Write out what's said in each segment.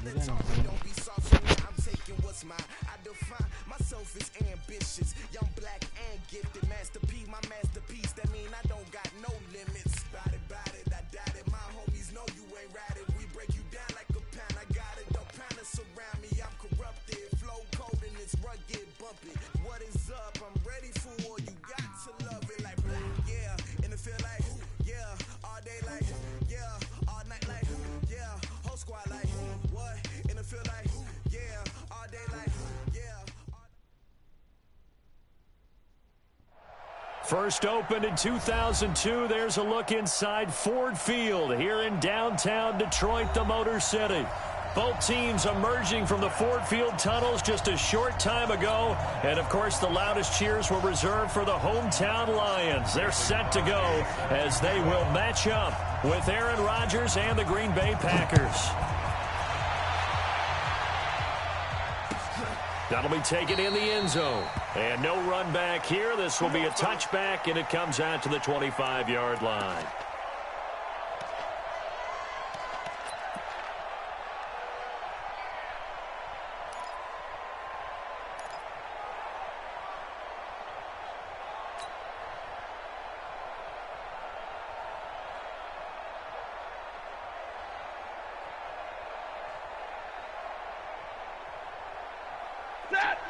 Don't be soft, I'm taking what's mine. I define myself as ambitious, young, black, and gifted. Master P, my masterpiece. That mean I don't got no limits. Bout it, I doubt it. My homies know you ain't ratted. We break you down like a pound. I got it, don't pound us around me. I'm corrupted, flow cold and it's rugged, bumpy. What is up? I'm ready for all you got to love it like yeah, and it feel like yeah, all day like yeah, all night like yeah, whole squad like what? And it feel like yeah, all day like yeah. First opened in 2002, there's a look inside Ford Field here in downtown Detroit, the Motor City. Both teams emerging from the Ford Field tunnels just a short time ago. And, of course, the loudest cheers were reserved for the hometown Lions. They're set to go as they will match up with Aaron Rodgers and the Green Bay Packers. That'll be taken in the end zone. And no run back here. This will be a touchback, and it comes out to the 25-yard line.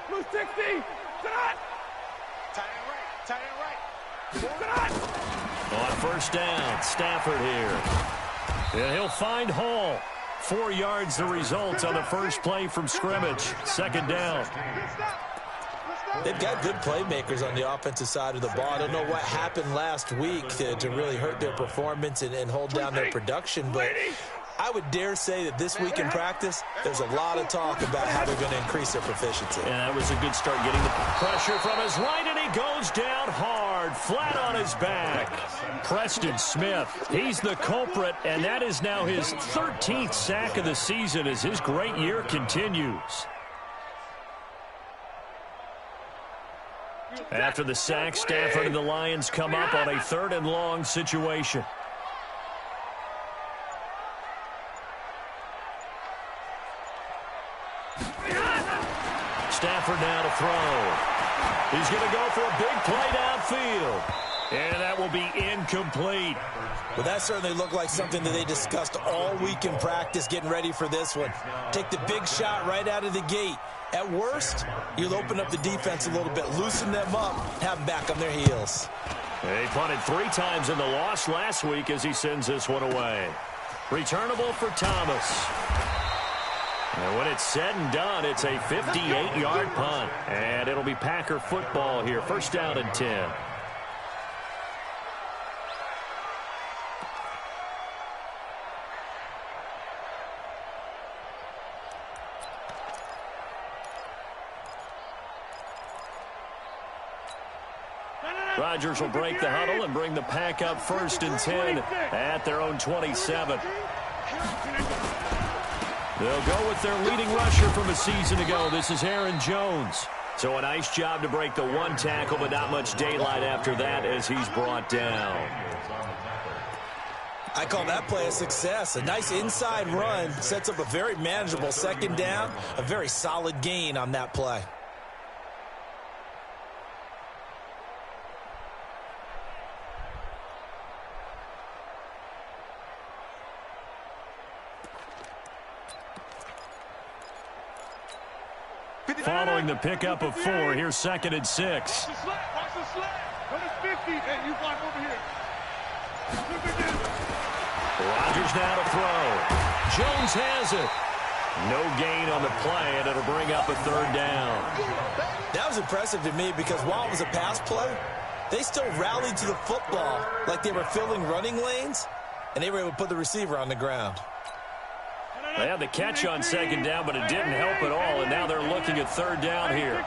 Blue 60! Tie it right! On first down, Stafford here. And he'll find Hall. 4 yards the result on the first play from scrimmage. Second down. They've got good playmakers on the offensive side of the ball. I don't know what happened last week to really hurt their performance and hold down their production, but I would dare say that this week in practice, there's a lot of talk about how they're going to increase their proficiency. And that was a good start, getting the pressure from his right, and he goes down hard, flat on his back. Preston Smith, he's the culprit, and that is now his 13th sack of the season as his great year continues. After the sack, Stafford and the Lions come up on a 3rd and long situation. Stafford now to throw. He's going to go for a big play downfield. And that will be incomplete. Well, that certainly looked like something that they discussed all week in practice, getting ready for this one. Take the big shot right out of the gate. At worst, you'll open up the defense a little bit, loosen them up, have them back on their heels. He punted 3 times in the loss last week as he sends this one away. Returnable for Thomas. And when it's said and done, it's a 58-yard punt. And it'll be Packer football here. First down and 10. Rodgers will break the huddle and bring the Pack up 1st and 10 at their own 27. They'll go with their leading rusher from a season ago. This is Aaron Jones. So a nice job to break the 1 tackle, but not much daylight after that as he's brought down. I call that play a success. A nice inside run sets up a very manageable 2nd down. A very solid gain on that play. Following the pickup of 4, here's 2nd and 6. Watch the slide. Number 50. Hey, you block over here. Rodgers now to throw. Jones has it. No gain on the play, and it'll bring up a 3rd down. That was impressive to me because while it was a pass play, they still rallied to the football like they were filling running lanes, and they were able to put the receiver on the ground. They had the catch on 2nd down, but it didn't help at all, and now they're looking at 3rd down here.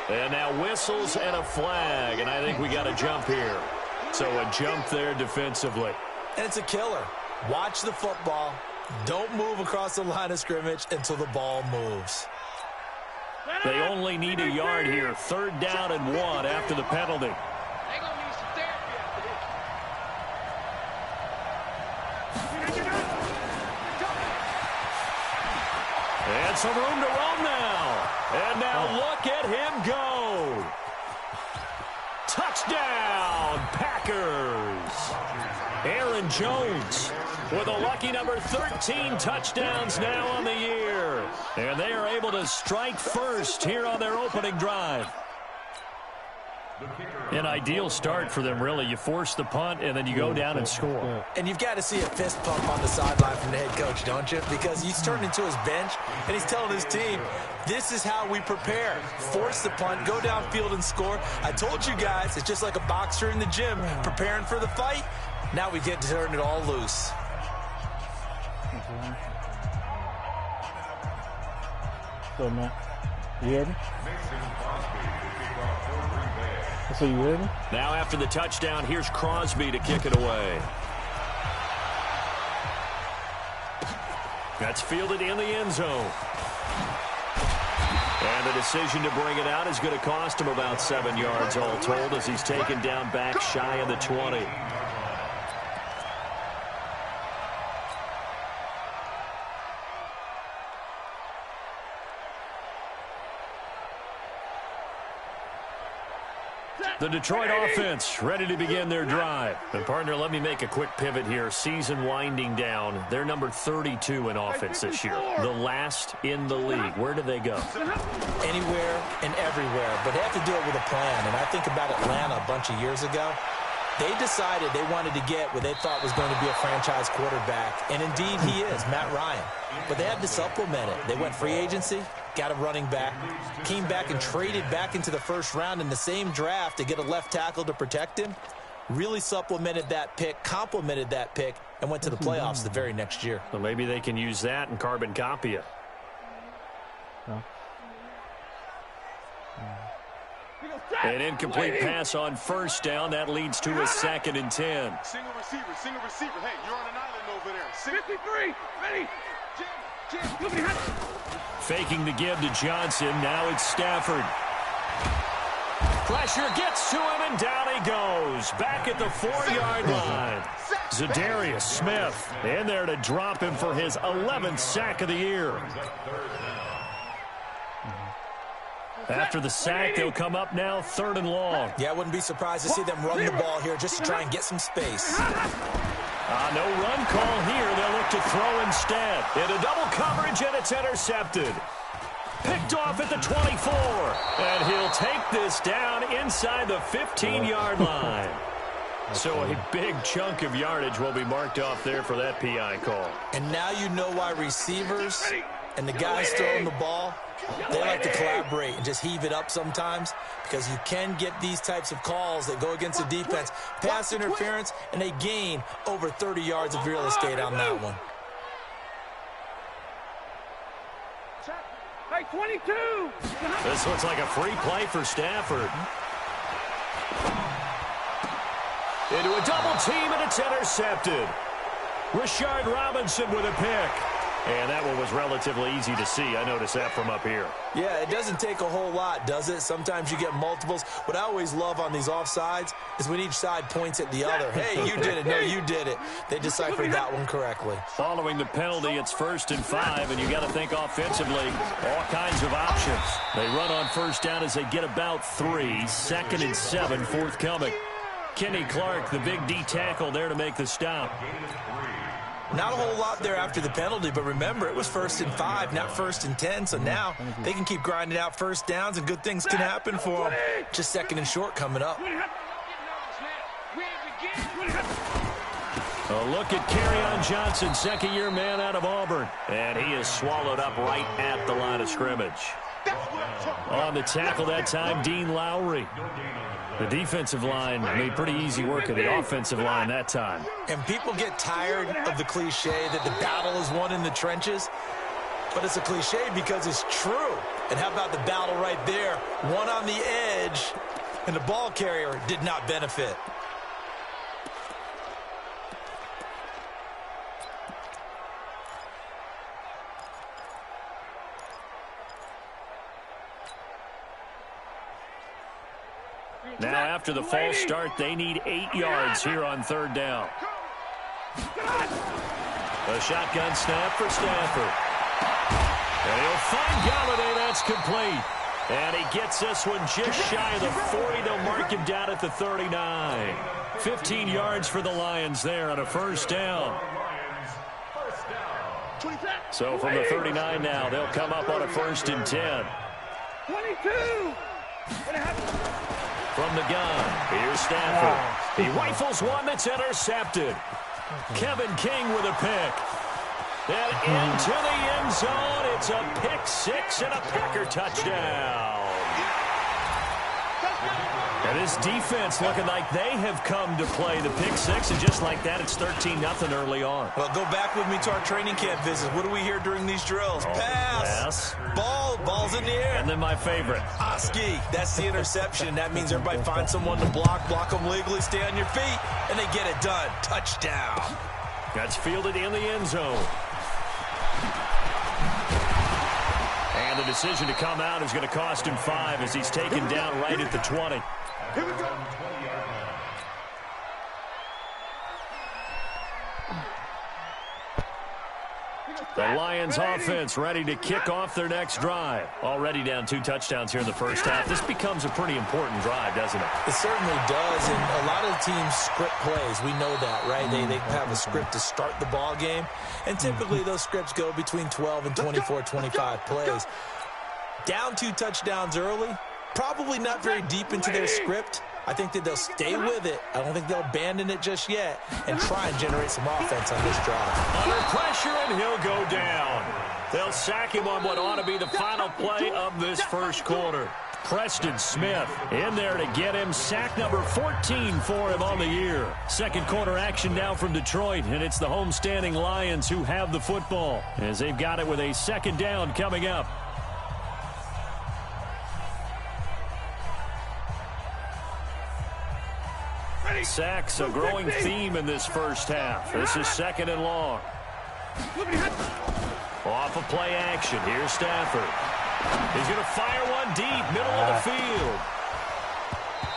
And now whistles and a flag, and I think we got a jump here. So a jump there defensively. And it's a killer. Watch the football. Don't move across the line of scrimmage until the ball moves. They only need a yard here. 3rd down and 1 after the penalty. got some room to roam now. And now look at him go. Touchdown, Packers. Aaron Jones with a lucky number 13 touchdowns now on the year. And they are able to strike first here on their opening drive. An ideal start for them, really. You force the punt, and then you go down and score. And you've got to see a fist pump on the sideline from the head coach, don't you? Because he's turned into his bench, and he's telling his team, this is how we prepare. Force the punt, go downfield and score. I told you guys, it's just like a boxer in the gym preparing for the fight. Now we get to turn it all loose. So, man, you ready? So you ready? Now after the touchdown, here's Crosby to kick it away. That's fielded in the end zone. And the decision to bring it out is going to cost him about 7 yards all told as he's taken down back shy of the 20. The Detroit offense ready to begin their drive. And, partner, let me make a quick pivot here. Season winding down. They're number 32 in offense this year. The last in the league. Where do they go? Anywhere and everywhere. But they have to do it with a plan. And I think about Atlanta a bunch of years ago. They decided they wanted to get what they thought was going to be a franchise quarterback. And, indeed, he is, Matt Ryan. But they had to supplement it. They went free agency, got a running back, came back and traded back into the first round in the same draft to get a left tackle to protect him, really supplemented that pick, complemented that pick, and went to the playoffs the very next year. Well, maybe they can use that and carbon copy it. An incomplete pass on first down. That leads to a 2nd and 10. Single receiver. Hey, you're on an island over there. 53, ready. Faking the give to Johnson. Now it's Stafford. Pressure gets to him, and down he goes. Back at the 4-yard line. Zadarius Smith in there to drop him for his 11th sack of the year. After the sack, they'll come up now 3rd and long. Yeah, I wouldn't be surprised to see them run the ball here just to try and get some space. No run call here. They'll look to throw instead. Into double coverage, and it's intercepted. Picked off at the 24. And he'll take this down inside the 15-yard line. So a big chunk of yardage will be marked off there for that PI call. And now you know why receivers and the guys throwing the ball, they like to collaborate and just heave it up sometimes, because you can get these types of calls that go against the defense. Pass interference, and they gain over 30 yards of real estate on that one. Hey, 22! This looks like a free play for Stafford. Into a double team, and it's intercepted. Rashard Robinson with a pick. And that one was relatively easy to see. I noticed that from up here. Yeah, it doesn't take a whole lot, does it? Sometimes you get multiples. What I always love on these offsides is when each side points at the other. Hey, you did it. No, you did it. They deciphered that one correctly. Following the penalty, it's 1st and 5, and you got to think offensively, all kinds of options. They run on first down as they get about 3. 2nd and 7 forthcoming. Kenny Clark, the big D tackle there to make the stop. Not a whole lot there after the penalty, but remember, it was 1st and 5, not 1st and 10, so now they can keep grinding out first downs, and good things can happen for them. Just 2nd and short coming up. A look at Kerryon Johnson, 2nd-year man out of Auburn, and he is swallowed up right at the line of scrimmage. On the tackle that time, Dean Lowry. The defensive line made pretty easy work of the offensive line that time. And people get tired of the cliche that the battle is won in the trenches. But it's a cliche because it's true. And how about the battle right there? One on the edge, and the ball carrier did not benefit. Now, after the false start, they need 8 yards here on 3rd down. A shotgun snap for Stafford. And he'll find Galladay. That's complete. And he gets this one just shy of the 40. They'll mark him down at the 39. 15 yards for the Lions there on a first down. So from the 39 now, they'll come up on a 1st and 10. 22. From the gun, here's Stafford. He rifles one that's intercepted. Kevin King with a pick. And into the end zone, it's a pick 6 and a Packer touchdown. And this defense looking like they have come to play the pick 6, and just like that, it's 13-0 early on. Well, go back with me to our training camp visit. What do we hear during these drills? Pass. Ball's in the air. And then my favorite. Oski, that's the interception. That means everybody finds someone to block them legally, stay on your feet, and they get it done. Touchdown. That's fielded in the end zone. And the decision to come out is going to cost him 5 as he's taken down right at the 20. Here we go. The Lions offense ready to kick off their next drive. Already down 2 touchdowns here in the first half. This becomes a pretty important drive, doesn't it? It certainly does, and a lot of teams script plays. We know that, right? They have a script to start the ball game, and typically those scripts go between 12 and 24, 25 plays. Down 2 touchdowns early, probably not very deep into their script. I think that they'll stay with it. I don't think they'll abandon it just yet and try and generate some offense on this drive. Under pressure, and he'll go down. They'll sack him on what ought to be the final play of this first quarter. Preston Smith in there to get him. Sack number 14 for him on the year. Second quarter action now from Detroit, and it's the homestanding Lions who have the football as they've got it with a second down coming up. Sacks, a growing theme in this first half. This is 2nd and long. Off of play action. Here's Stafford. He's going to fire one deep, middle of the field.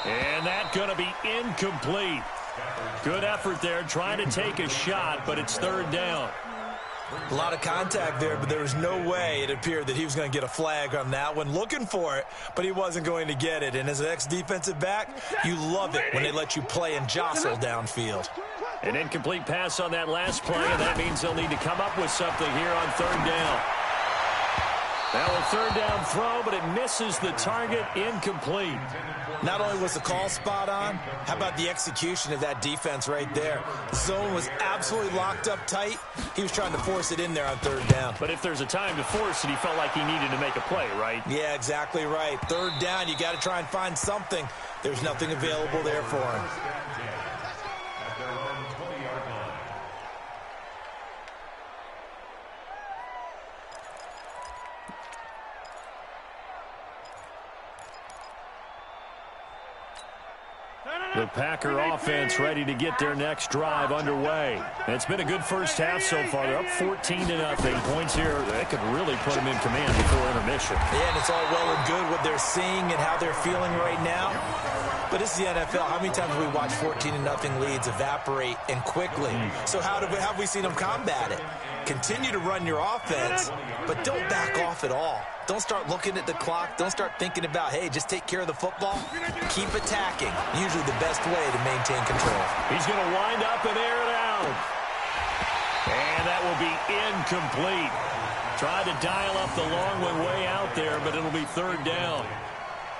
And that's going to be incomplete. Good effort there, trying to take a shot, but it's 3rd down. A lot of contact there, but there was no way it appeared that he was going to get a flag on that one. Looking for it, but he wasn't going to get it. And as an ex-defensive back, you love it when they let you play and jostle downfield. An incomplete pass on that last play, and that means they'll need to come up with something here on 3rd down. Now a 3rd down throw, but it misses the target, incomplete. Not only was the call spot on, how about the execution of that defense right there? The zone was absolutely locked up tight. He was trying to force it in there on 3rd down. But if there's a time to force it, he felt like he needed to make a play, right? Yeah, exactly right. 3rd down, you got to try and find something. There's nothing available there for him. The Packer offense ready to get their next drive underway. It's been a good first half so far. They're up 14-0. Points here, that could really put them in command before intermission. Yeah, and it's all well and good what they're seeing and how they're feeling right now. But it's the NFL. How many times have we watched 14-0 leads evaporate and quickly? So how have we seen them combat it? Continue to run your offense, but don't back off at all. Don't start looking at the clock. Don't start thinking about, hey, just take care of the football. Keep attacking. Usually the best way to maintain control. He's going to wind up and air it out. And that will be incomplete. Tried to dial up the long one way out there, but it'll be 3rd down.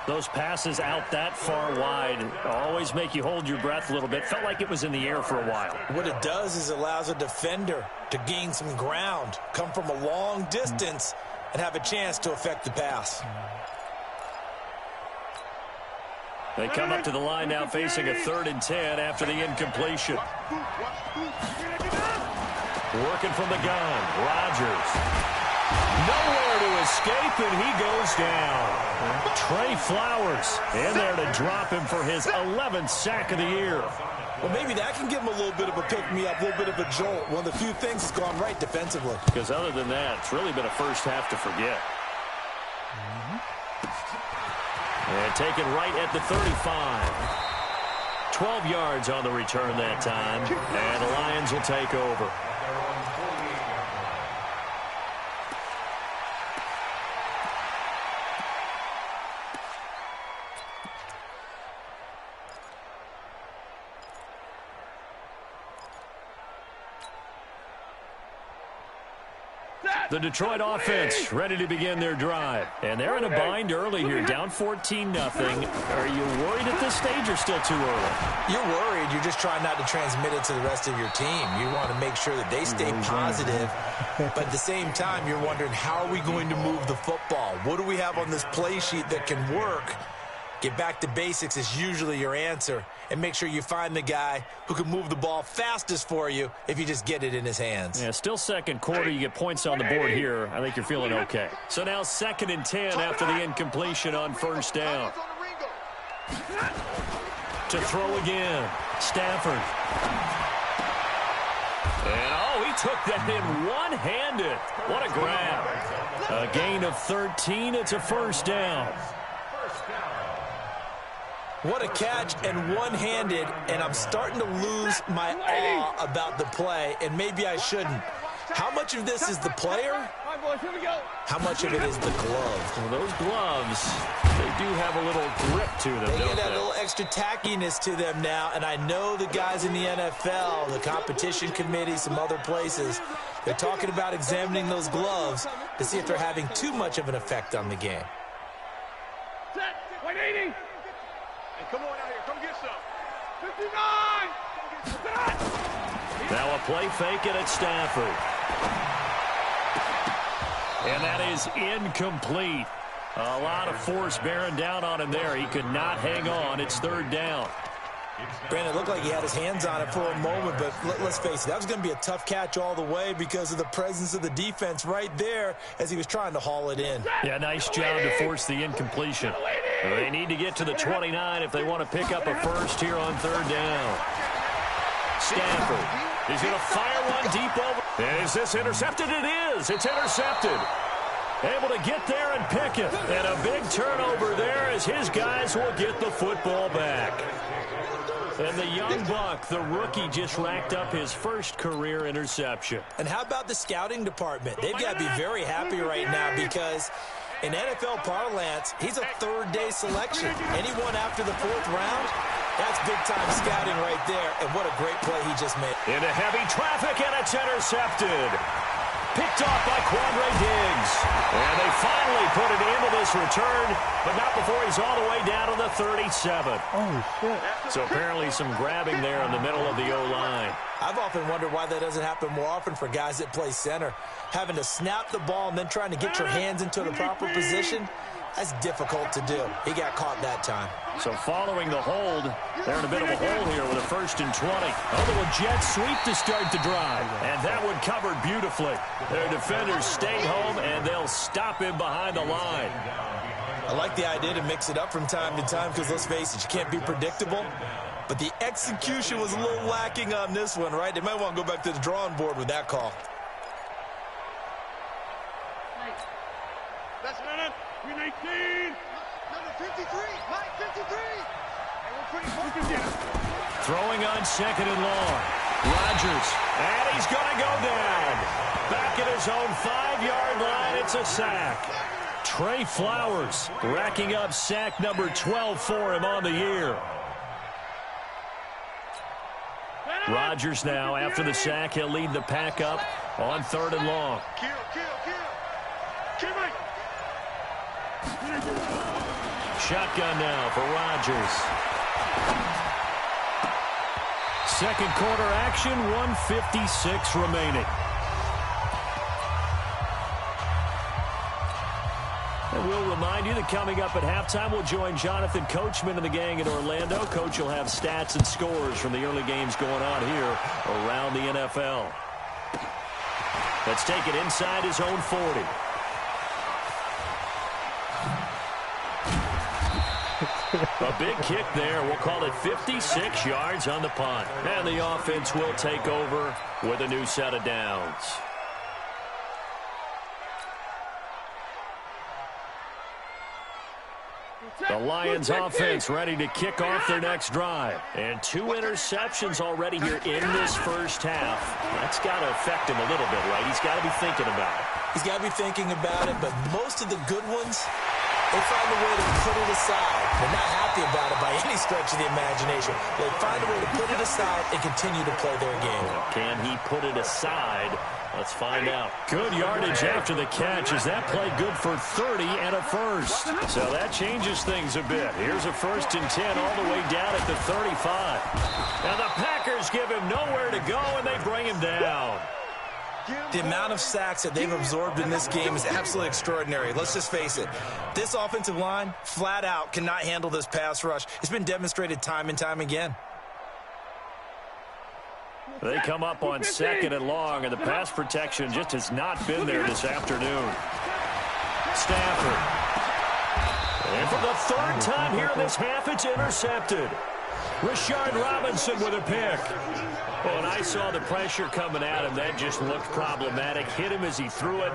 Those passes out that far wide always make you hold your breath a little bit. Felt like it was in the air for a while. What it does is it allows a defender to gain some ground, come from a long distance, and have a chance to affect the pass. They come up to the line now facing a 3rd and 10 after the incompletion. Working from the gun, Rodgers. Nowhere to escape, and he goes down. Trey Flowers in there to drop him for his 11th sack of the year. Well, maybe that can give him a little bit of a pick-me-up, a little bit of a jolt. One of the few things that's gone right defensively. Because other than that, it's really been a first half to forget. And taken right at the 35. 12 yards on the return that time. And the Lions will take over. The Detroit offense ready to begin their drive. And they're in a bind early here, down 14-0. Are you worried at this stage or still too early? You're worried. You're just trying not to transmit it to the rest of your team. You want to make sure that they stay positive. But at the same time, you're wondering, how are we going to move the football? What do we have on this play sheet that can work? Get back to basics is usually your answer. And make sure you find the guy who can move the ball fastest for you if you just get it in his hands. Yeah, still second quarter. You get points on the board here. I think you're feeling okay. So now 2nd and 10 after the incompletion on first down. To throw again, Stafford. And, he took that in one-handed. What a grab. A gain of 13. It's a first down. What a catch, and one-handed, and I'm starting to lose my awe about the play, and maybe I shouldn't. How much of this is the player? How much of it is the glove? Well, those gloves, they do have a little grip to them, They don't get that they? little extra tackiness to them now, and I know the guys in the NFL, the competition committee, some other places, they're talking about examining those gloves to see if they're having too much of an effect on the game. Set. 180. Come on out here. Come get some. 59. Now a play fake it at Stafford. And that is incomplete. A lot of force bearing down on him there. He could not hang on. It's 3rd down. Brandon, it looked like he had his hands on it for a moment, but let's face it, that was going to be a tough catch all the way because of the presence of the defense right there as he was trying to haul it in. Yeah, nice job to force the incompletion. They need to get to the 29 if they want to pick up a first here on 3rd down. Stafford. He's going to fire one deep over. Is this intercepted? It is. It's intercepted. Able to get there and pick it. And a big turnover there as his guys will get the football back. And the young buck, the rookie, just racked up his first career interception. And how about the scouting department? They've got to be very happy right now because in NFL parlance, he's a 3rd-day selection. Anyone after the 4th round, that's big-time scouting right there. And what a great play he just made. Into heavy traffic, and it's intercepted. Picked off by Quandre Diggs. And they finally put it into this return, but not before he's all the way down to the 37. Oh, shit. So apparently some grabbing there in the middle of the O-line. I've often wondered why that doesn't happen more often for guys that play center. Having to snap the ball and then trying to get your hands into the proper position, that's difficult to do. He got caught that time. So following the hold, they're in a bit of a hole here with a 1st and 20. Oh, the jet sweep to start the drive. And that one covered beautifully. Their defenders stay home, and they'll stop him behind the line. I like the idea to mix it up from time to time because, let's face it, you can't be predictable. But the execution was a little lacking on this one, right? They might want to go back to the drawing board with that call. That's it. 319. Number 53. Mike 53. And we're pretty focused. Throwing on 2nd and long. Rodgers. And he's going to go down. Back at his own 5-yard line. It's a sack. Trey Flowers racking up sack number 12 for him on the year. Rodgers now, after the sack, he'll lead the pack up on 3rd and long. Kill. Kill Mike. Shotgun now for Rodgers. 2nd quarter action, 1:56 remaining. And we'll remind you that coming up at halftime, we'll join Jonathan Coachman and the gang in Orlando. Coach will have stats and scores from the early games going on here around the NFL. Let's take it inside his own 40. A big kick there. We'll call it 56 yards on the punt. And the offense will take over with a new set of downs. The Lions offense ready to kick off their next drive. And 2 interceptions already here in this first half. That's got to affect him a little bit, right? He's got to be thinking about it. He's got to be thinking about it, but most of the good ones, they find a way to put it aside. They're not happy about it by any stretch of the imagination. They find a way to put it aside and continue to play their game. Can he put it aside? Let's find out. Good yardage after the catch. Is that play good for 30 and a first? So that changes things a bit. Here's a 1st and 10 all the way down at the 35. Now the Packers give him nowhere to go, and they bring him down. The amount of sacks that they've absorbed in this game is absolutely extraordinary. Let's just face it. This offensive line, flat out, cannot handle this pass rush. It's been demonstrated time and time again. They come up on 2nd and long, and the pass protection just has not been there this afternoon. Stafford. And for the 3rd time here in this half, it's intercepted. Rashard Robinson with a pick. Well, and I saw the pressure coming at him. That just looked problematic. Hit him as he threw it,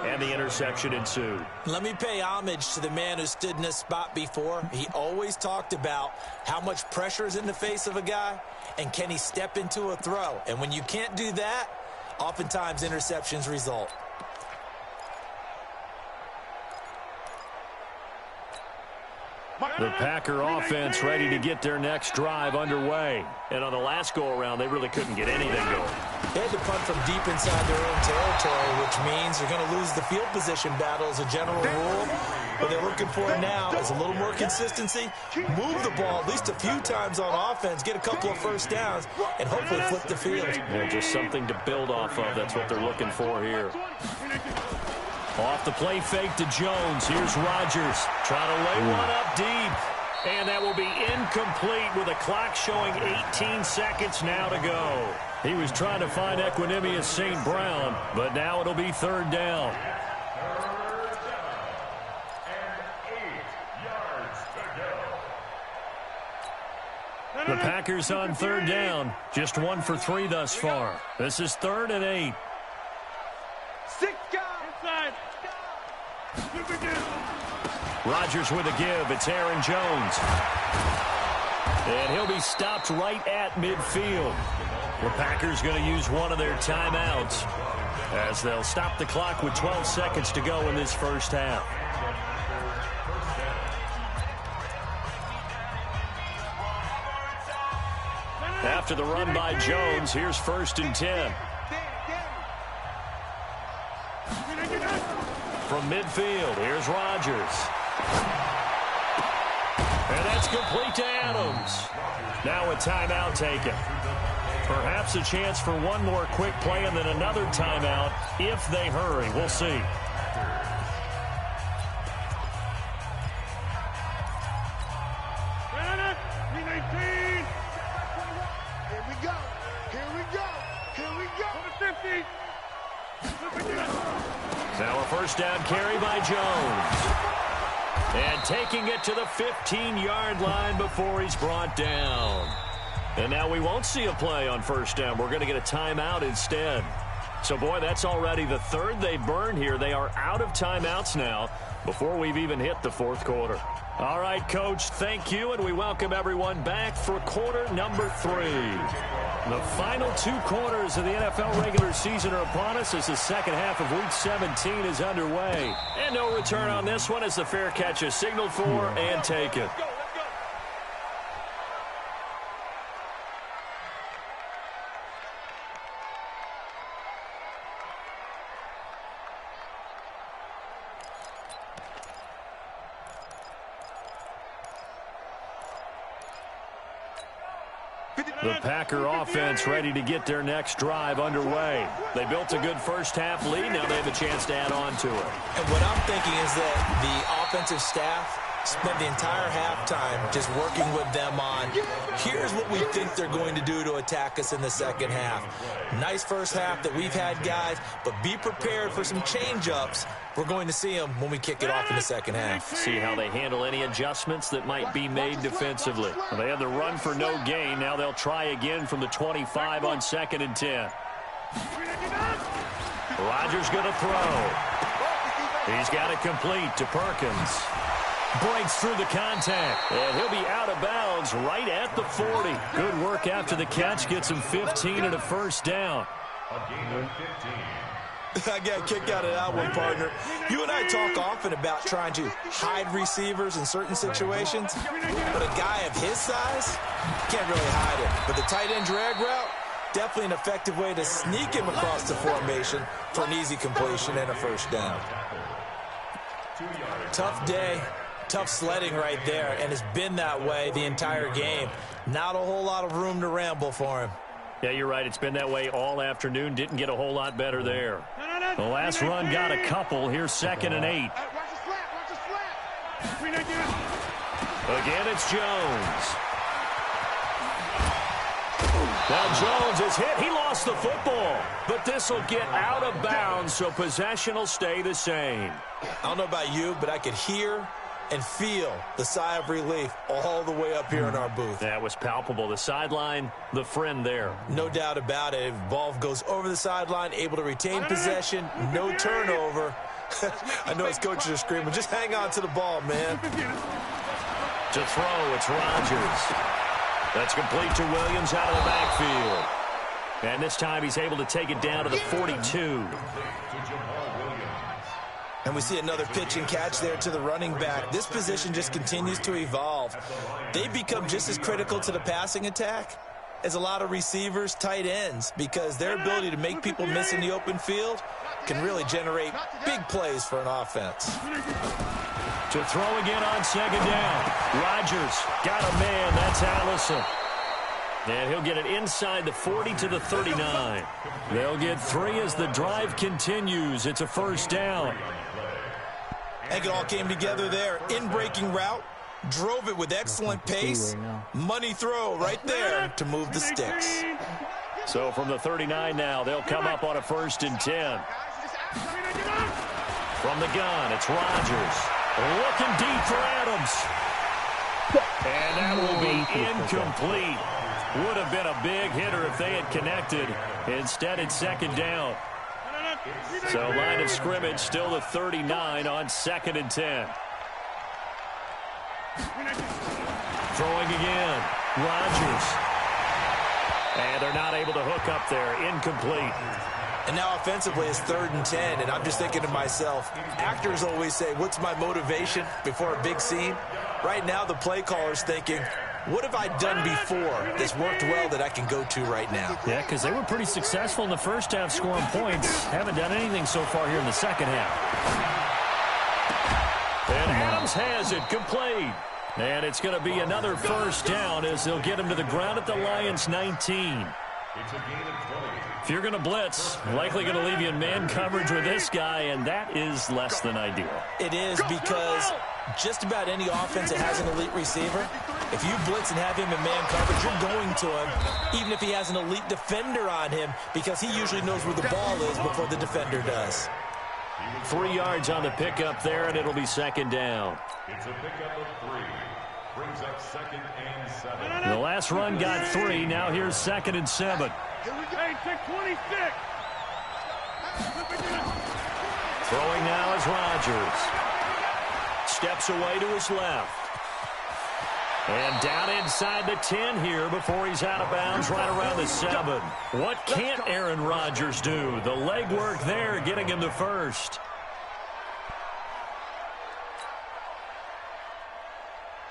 and the interception ensued. Let me pay homage to the man who stood in this spot before. He always talked about how much pressure is in the face of a guy, and can he step into a throw. And when you can't do that, oftentimes interceptions result. The Packer offense ready to get their next drive underway. And on the last go-around, they really couldn't get anything going. They had to punt from deep inside their own territory, which means they're going to lose the field position battle as a general rule. What they're looking for now is a little more consistency, move the ball at least a few times on offense, get a couple of first downs, and hopefully flip the field. Yeah, just something to build off of. That's what they're looking for here. Off the play fake to Jones. Here's Rodgers trying to lay one up deep. And that will be incomplete with a clock showing 18 seconds now to go. He was trying to find Equanimeous St. Brown, but now it'll be 3rd down. The Packers on 3rd down. Just 1 for 3 thus far. This is 3rd and 8. 6 guys. Inside. Rodgers with a give. It's Aaron Jones. And he'll be stopped right at midfield. The Packers going to use one of their timeouts as they'll stop the clock with 12 seconds to go in this first half. After the run by Jones, here's 1st and 10. From midfield, here's Rodgers. And that's complete to Adams. Now a timeout taken. Perhaps a chance for one more quick play and then another timeout if they hurry. We'll see. Here we go. Here we go. Here we go. 50. Now a first down carry by Jones. And taking it to the 15-yard line before he's brought down. And now we won't see a play on first down. We're going to get a timeout instead. So, boy, that's already the 3rd they've burned here. They are out of timeouts now before we've even hit the 4th quarter. All right, Coach, thank you, and we welcome everyone back for quarter number 3. The final 2 quarters of the NFL regular season are upon us as the second half of Week 17 is underway. And no return on this one as the fair catch is signaled for and taken. The Packer offense ready to get their next drive underway. They built a good first half lead. Now they have a chance to add on to it. And what I'm thinking is that the offensive staff spent the entire halftime just working with them on, here's what we think they're going to do to attack us in the second half. Nice first half that we've had, guys, but be prepared for some change-ups. We're going to see them when we kick it off in the second half. See how they handle any adjustments that might be made defensively. Well, they had the run for no gain. Now they'll try again from the 25 on 2nd and 10. Rodgers going to throw. He's got it complete to Perkins. Breaks through the contact, and he'll be out of bounds right at the 40. Good work after the catch. Gets him 15 and a first down. I got a kick out of that one, partner. You and I talk often about trying to hide receivers in certain situations, but a guy of his size can't really hide it. But the tight end drag route, Definitely an effective way to sneak him across the formation for an easy completion and a first down. Tough day, tough sledding right there, and it's been that way the entire game. Not a whole lot of room to ramble for him. Yeah, you're right. It's been that way all afternoon. Didn't get a whole lot better there. The last run got a couple. Here's 2nd and 8. Again, it's Jones. Now Jones is hit. He lost the football. But this will get out of bounds, so possession will stay the same. I don't know about you, but I could hear and feel the sigh of relief all the way up here in our booth. That was palpable. The sideline, the friend there. No doubt about it. If the ball goes over the sideline, able to retain possession, no turnover. I know his coaches are screaming, just hang on to the ball, man. To throw, it's Rodgers. That's complete to Williams out of the backfield. And this time he's able to take it down to the 42. And we see another pitch and catch there to the running back. This position just continues to evolve. They become just as critical to the passing attack as a lot of receivers, tight ends, because their ability to make people miss in the open field can really generate big plays for an offense. To throw again on 2nd down. Rodgers got a man. That's Allison. And he'll get it inside the 40 to the 39. They'll get 3 as the drive continues. It's a first down. I think it all came together there. In-breaking route, drove it with excellent pace. Money throw right there to move the sticks. So from the 39 now, they'll come up on a 1st and 10. From the gun, it's Rodgers. Looking deep for Adams. And that will be incomplete. Would have been a big hitter if they had connected. Instead, it's 2nd down. So line of scrimmage still the 39 on 2nd and 10. Throwing again. Rodgers. And they're not able to hook up there. Incomplete. And now offensively it's 3rd and 10, and I'm just thinking to myself, actors always say, what's my motivation before a big scene? Right now the play caller's thinking, what have I done before that's worked well that I can go to right now? Yeah, because they were pretty successful in the first half scoring points. Haven't done anything so far here in the second half. And Adams has it complete. And it's going to be another first down as they'll get him to the ground at the Lions' 19. If you're going to blitz, likely going to leave you in man coverage with this guy, and that is less than ideal. It is, because just about any offense that has an elite receiver, if you blitz and have him in man coverage, you're going to him, even if he has an elite defender on him, because he usually knows where the ball is before the defender does. 3 yards on the pickup there, and it'll be 2nd down. It's a pickup of 3. Brings up 2nd and 7. The last run got 3. Now here's 2nd and 7. Hey, take 26. Throwing now is Rodgers. Steps away to his left. And down inside the 10 here before he's out of bounds right around the 7. What can't Aaron Rodgers do? The legwork there getting him the first.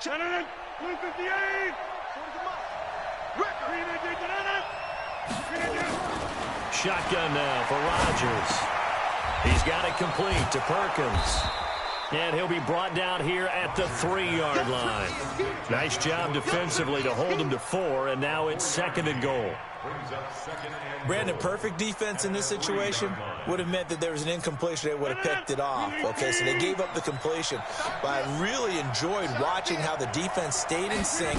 Shanahan, 258. Shotgun now for Rodgers. He's got it complete to Perkins. And he'll be brought down here at the 3-yard line. Nice job defensively to hold him to 4, and now it's 2nd and goal. Brandon, perfect defense in this situation would have meant that there was an incompletion. They would have picked it off. Okay, so they gave up the completion. But I really enjoyed watching how the defense stayed in sync,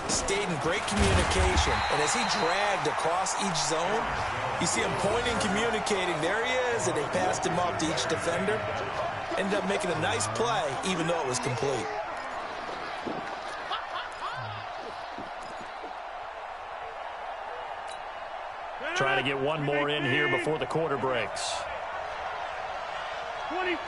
stayed in great communication. And as he dragged across each zone, you see him pointing, communicating. There he is, and they passed him off to each defender. Ended up making a nice play, even though it was complete. Trying to get one more in here before the quarter breaks. 26.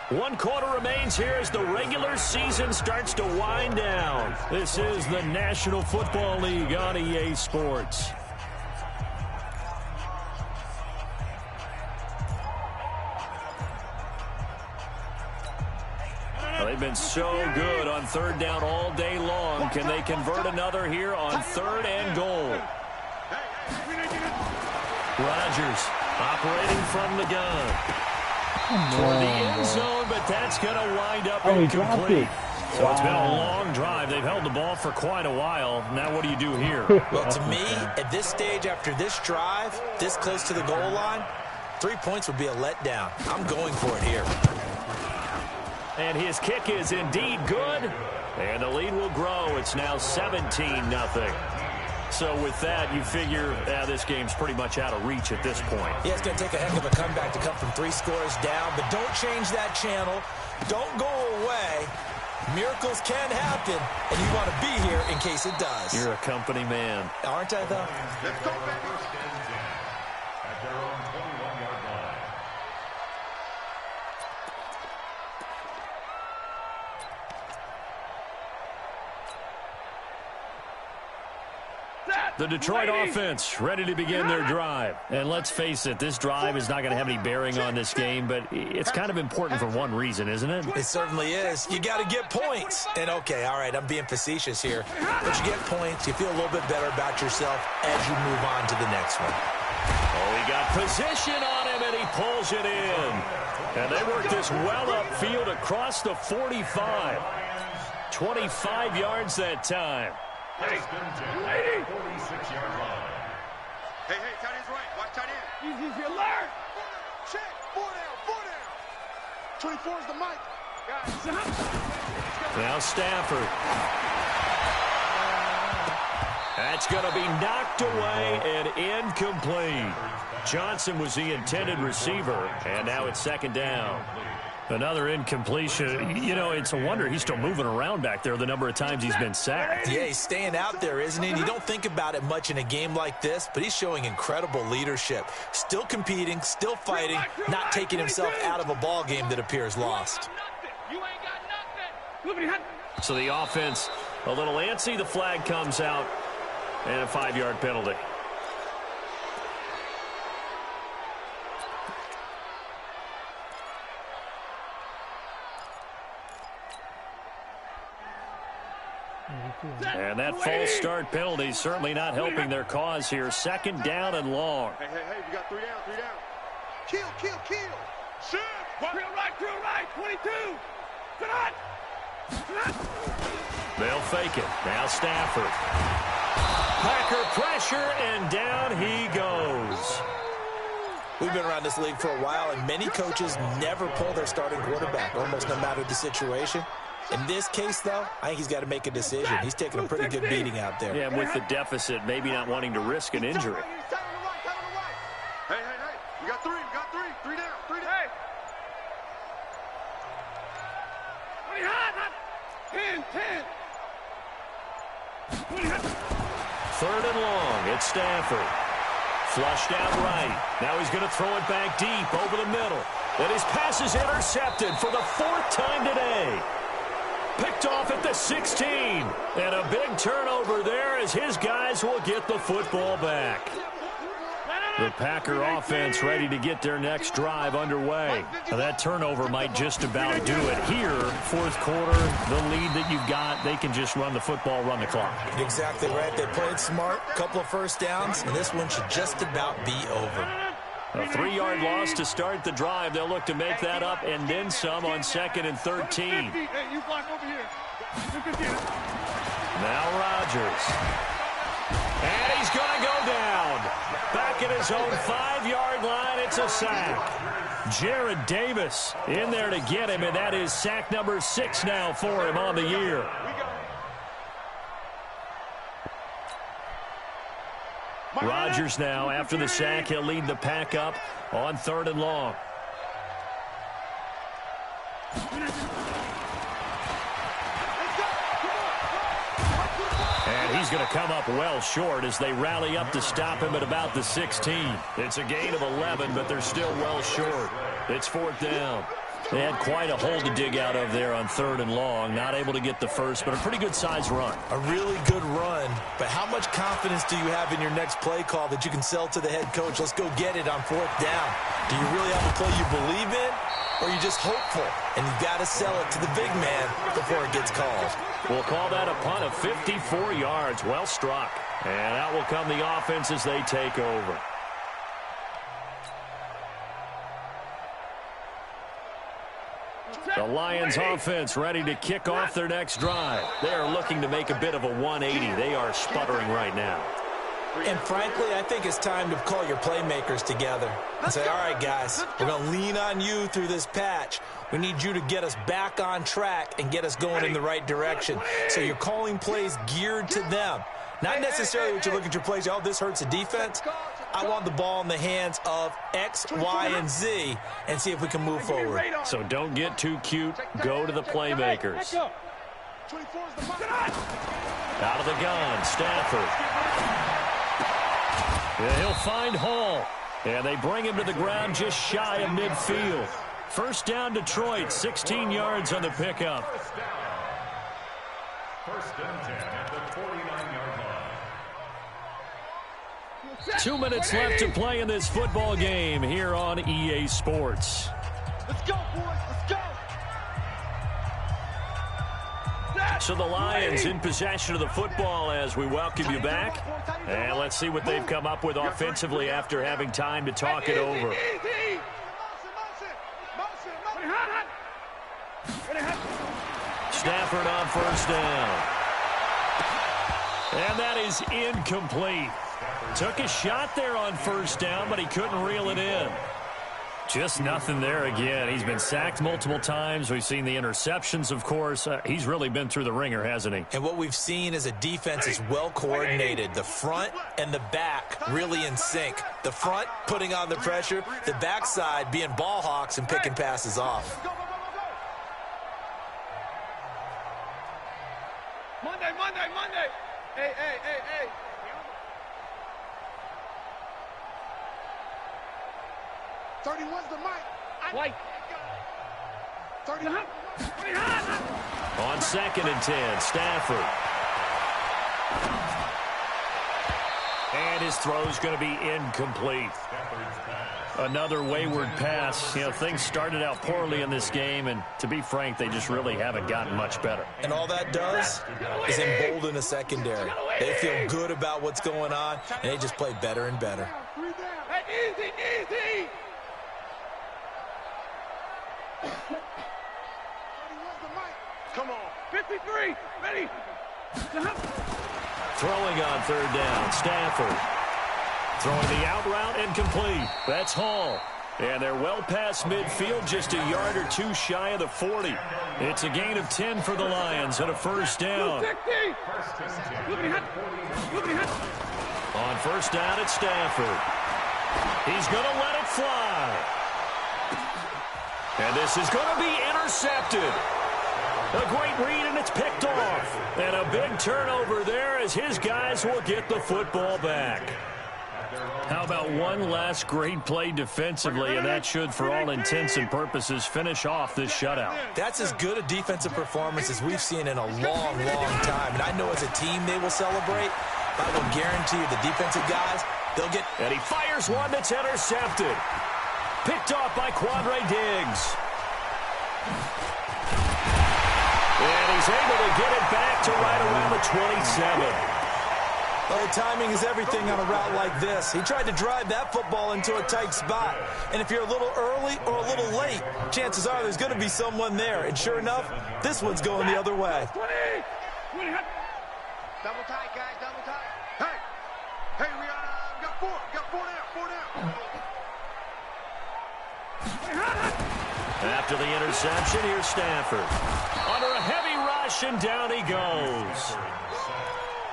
1 quarter remains here as the regular season starts to wind down. This is the National Football League on EA Sports. They've been so good on third down all day long. Can they convert another here on third and goal? Rodgers operating from the gun. Toward the end zone, but that's going to wind up incomplete. So it's been a long drive. They've held the ball for quite a while. Now what do you do here? Well, to me, at this stage after this drive, this close to the goal line, 3 points would be a letdown. I'm going for it here. And his kick is indeed good. And the lead will grow. It's now 17-0. So with that, you figure this game's pretty much out of reach at this point. Yeah, it's going to take a heck of a comeback to come from 3 scores down. But don't change that channel. Don't go away. Miracles can happen, and you want to be here in case it does. You're a company man. Aren't I, though? Let's go, baby. At their own 21-yard line. The Detroit offense ready to begin their drive. And let's face it, this drive is not going to have any bearing on this game, but it's kind of important for one reason, isn't it? It certainly is. You got to get points. And, okay, all right, I'm being facetious here. But you get points, you feel a little bit better about yourself as you move on to the next one. Oh, he got position on him, and he pulls it in. And they work this well upfield across the 45. 25 yards that time. Hey, 46-yard line. hey, tight end's right. Watch tight end. Easy, alert. Check. 4 down. 24 is the mic. Now Stafford. That's going to be knocked away and incomplete. Johnson was the intended receiver, and now it's second down. Another incompletion. You know, it's a wonder he's still moving around back there the number of times he's been sacked. Yeah, he's staying out there, isn't he? And you don't think about it much in a game like this, but he's showing incredible leadership. Still competing, still fighting, not taking himself out of a ball game that appears lost. So the offense a little antsy. The flag comes out, and a 5-yard penalty. And that false start penalty certainly not helping their cause here. Second down and long. Hey, we got 3 down. Kill. Shoot. Drill right, 22. Cut. They'll fake it. Now Stafford. Packer pressure, and down he goes. We've been around this league for a while, and many coaches never pull their starting quarterback, almost no matter the situation. In this case, though, I think he's got to make a decision. He's taking a pretty good beating out there. Yeah, and with the deficit, maybe not wanting to risk an injury. Hey. We got 3. 3 down. Hey. 10. 3rd and long. It's Stafford. Flushed out right. Now he's going to throw it back deep over the middle. And his pass is intercepted for the 4th time today. Picked off at the 16. And a big turnover there as his guys will get the football back. The Packer offense ready to get their next drive underway. Now that turnover might just about do it here. 4th quarter, the lead that you've got, they can just run the football, run the clock. Exactly right. They played smart, couple of first downs, and this one should just about be over. A 3-yard loss to start the drive. They'll look to make that up and then some on 2nd and 13. Hey, you block over here. Now Rodgers. And he's going to go down. Back at his own 5-yard line, it's a sack. Jared Davis in there to get him, and that is sack number 6 now for him on the year. Rodgers now, after the sack, he'll lead the pack up on 3rd and long. And he's going to come up well short as they rally up to stop him at about the 16. It's a gain of 11, but they're still well short. It's 4th down. They had quite a hole to dig out of there on 3rd and long. Not able to get the first, but a pretty good size run. A really good run, but how much confidence do you have in your next play call that you can sell to the head coach? Let's go get it on 4th down. Do you really have a play you believe in, or are you just hopeful? And you've got to sell it to the big man before it gets called. We'll call that a punt of 54 yards. Well struck. And out will come the offense as they take over. The Lions offense ready to kick off their next drive. They are looking to make a bit of a 180. They are sputtering right now. And frankly, I think it's time to call your playmakers together and say, all right, guys, we're going to lean on you through this patch. We need you to get us back on track and get us going in the right direction. So you're calling plays geared to them. Not necessarily what you look at your plays, oh, this hurts the defense. I want the ball in the hands of X, Y, and Z and see if we can move forward. So don't get too cute. Go to the playmakers. Out of the gun, Stafford. Yeah, he'll find Hall. And they bring him to the ground just shy of midfield. First down, Detroit, 16 yards on the pickup. First and 10 at the 49-yard line. 2 minutes left to play in this football game here on EA Sports. Let's go, boys. Let's go. So the Lions in possession of the football as we welcome you back. And let's see what they've come up with offensively after having time to talk it over. Stafford on first down. And that is incomplete. Took a shot there on first down, but he couldn't reel it in. Just nothing there again. He's been sacked multiple times. We've seen the interceptions, of course. He's really been through the ringer, hasn't he? And what we've seen is a defense is well coordinated. The front and the back really in sync. The front putting on the pressure, the backside being ball hawks and picking passes off. Monday. Hey. 31's the mic. White. 30. On 2nd and 10, Stafford. And his throw's going to be incomplete. Another wayward pass. You know, things started out poorly in this game, and to be frank, they just really haven't gotten much better. And all that does is embolden a secondary. They feel good about what's going on, and they just play better and better. Hey, easy. Come on. 53. Ready. Throwing on 3rd down, Stafford. Throwing the out route incomplete. That's Hall. And they're well past midfield, just a yard or two shy of the 40. It's a gain of 10 for the Lions and a first down. On first down, it's Stafford. He's going to let it fly. And this is going to be intercepted. A great read, and it's picked off. And a big turnover there as his guys will get the football back. How about one last great play defensively, and that should, for all intents and purposes, finish off this shutout. That's as good a defensive performance as we've seen in a long time. And I know as a team they will celebrate. I will guarantee you the defensive guys, they'll get... And he fires one that's intercepted. Picked off by Quandre Diggs. And he's able to get it back to right around the 27. Well, timing is everything on a route like this. He tried to drive that football into a tight spot. And if you're a little early or a little late, chances are there's going to be someone there. And sure enough, this one's going the other way. 20. Double tight, guys, double tight. Hey, we got four. Four down. After the interception, here's Stafford. Under a heavy rush, and down he goes.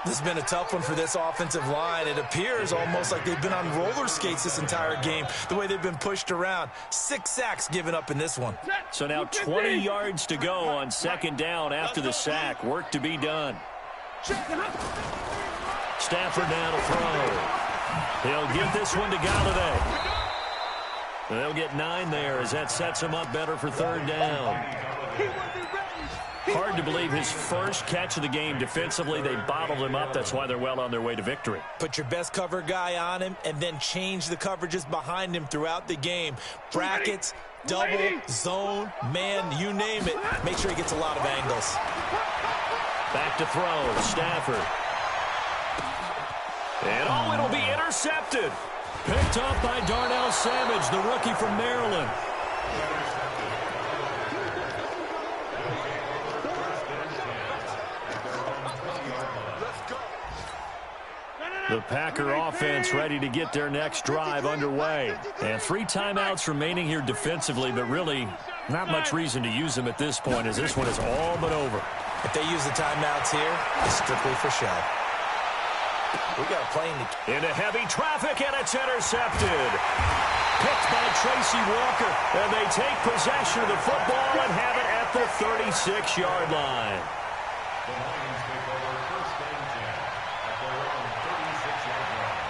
This has been a tough one for this offensive line. It appears almost like they've been on roller skates this entire game, the way they've been pushed around. 6 sacks given up in this one. So now 20 yards to go on 2nd down after the sack. Work to be done. Stafford now to throw. He'll give this one to Galladay. They'll get 9 there as that sets them up better for third down. Hard to believe his first catch of the game defensively. They bottled him up. That's why they're well on their way to victory. Put your best cover guy on him and then change the coverages behind him throughout the game. Brackets, double, zone, man, you name it. Make sure he gets a lot of angles. Back to throw, Stafford. And it'll be intercepted. Picked up by Darnell Savage, the rookie from Maryland. The Packer offense ready to get their next drive underway. And 3 timeouts remaining here defensively, but really not much reason to use them at this point as this one is all but over. If they use the timeouts here, it's strictly for show. We got a plane to... Into heavy traffic, and it's intercepted. Picked by Tracy Walker, and they take possession of the football and have it at the 36-yard line. The Lions take over first and 10 at their own 36-yard line.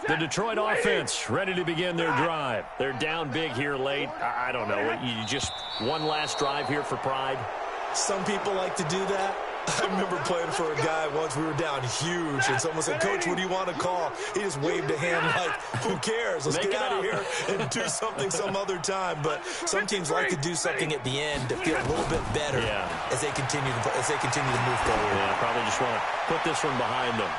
The Detroit offense ready to begin their drive. They're down big here late. I don't know. You just one last drive here for pride? Some people like to do that. I remember playing for a guy once. We were down huge, and someone said, "Coach, what do you want to call?" He just waved a hand like, "Who cares? Let's get out of here and do something some other time." But some teams like to do something at the end to feel a little bit better as they continue to move forward. Yeah, probably just want to put this one behind them.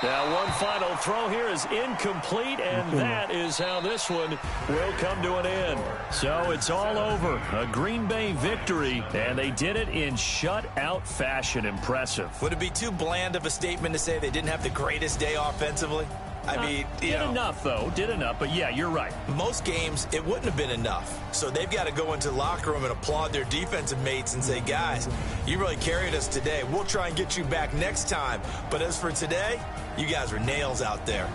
Now, one final throw here is incomplete, and that is how this one will come to an end. So it's all over. A Green Bay victory, and they did it in shutout fashion. Impressive. Would it be too bland of a statement to say they didn't have the greatest day offensively? I mean, did enough, though. Did enough, but yeah, you're right. Most games, it wouldn't have been enough. So they've got to go into the locker room and applaud their defensive mates and say, "Guys, you really carried us today. We'll try and get you back next time. But as for today, you guys are nails out there."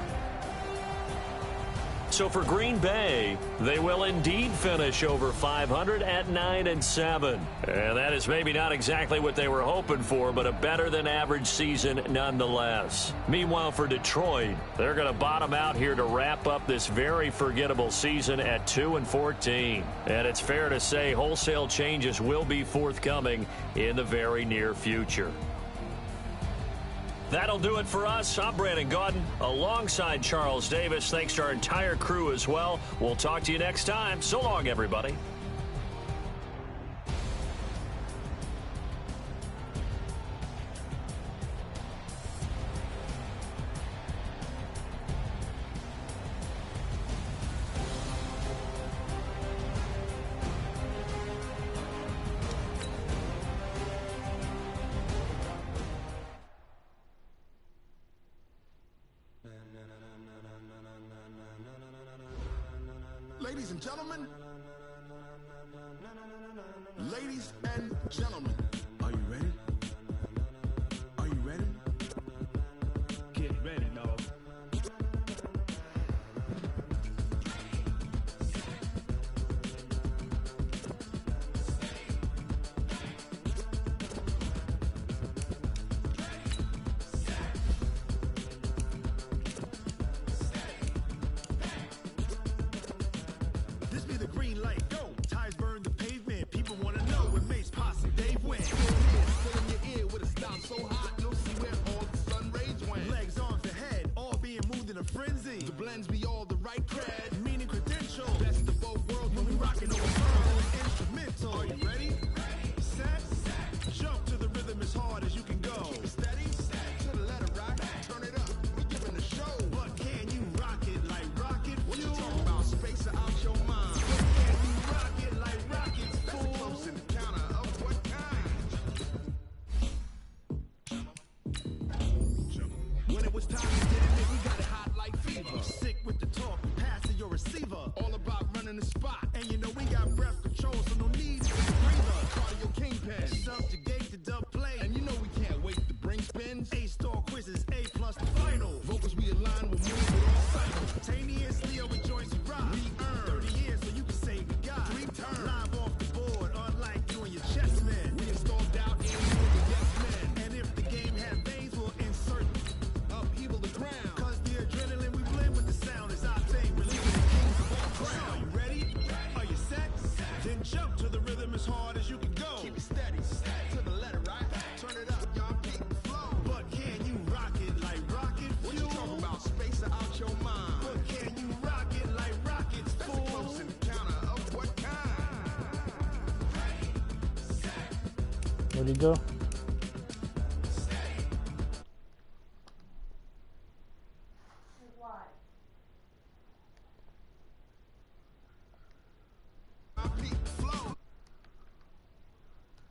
So for Green Bay, they will indeed finish over 500 at 9-7. And that is maybe not exactly what they were hoping for, but a better-than-average season nonetheless. Meanwhile, for Detroit, they're going to bottom out here to wrap up this very forgettable season at 2-14. And it's fair to say wholesale changes will be forthcoming in the very near future. That'll do it for us. I'm Brandon Gaudin alongside Charles Davis. Thanks to our entire crew as well. We'll talk to you next time. So long, everybody. Ladies and gentlemen, are you ready? Are you ready? Get ready, dog. This be the green light. Go. Tires burn the pavement. People want to know what makes posse Dave win. Fill in your ear with a stop so hot, you'll see where all the sun rays went. Legs, arms, and head, all being moved in a frenzy. The blends be all the right cred, meaning credential. Best of both worlds when we rockin' over instrumental. Are you ready? Set. Jump to the rhythm as hard as you can go. Keep it steady. To the letter rock. Turn it up. We giving a show. But can you rock it like rocket fuel? What you talking about? Space out your mind. But can you rock it like rockets fuel? That's a close encounter of what kind? When it was time to get it, we got it hot like fever. Sick with the talk, pass to your receiver. All about running the spot. And you know we got breath control, so no need for the breather. Cardio kingpin, subjugate the dub play. And you know we can't wait to bring spins. A-star quizzes, A+ the final. Vocals we align with moves with all simultaneously over joints and rock. We earn 30 years so you can say we got 3 turns. Live Where'd he go?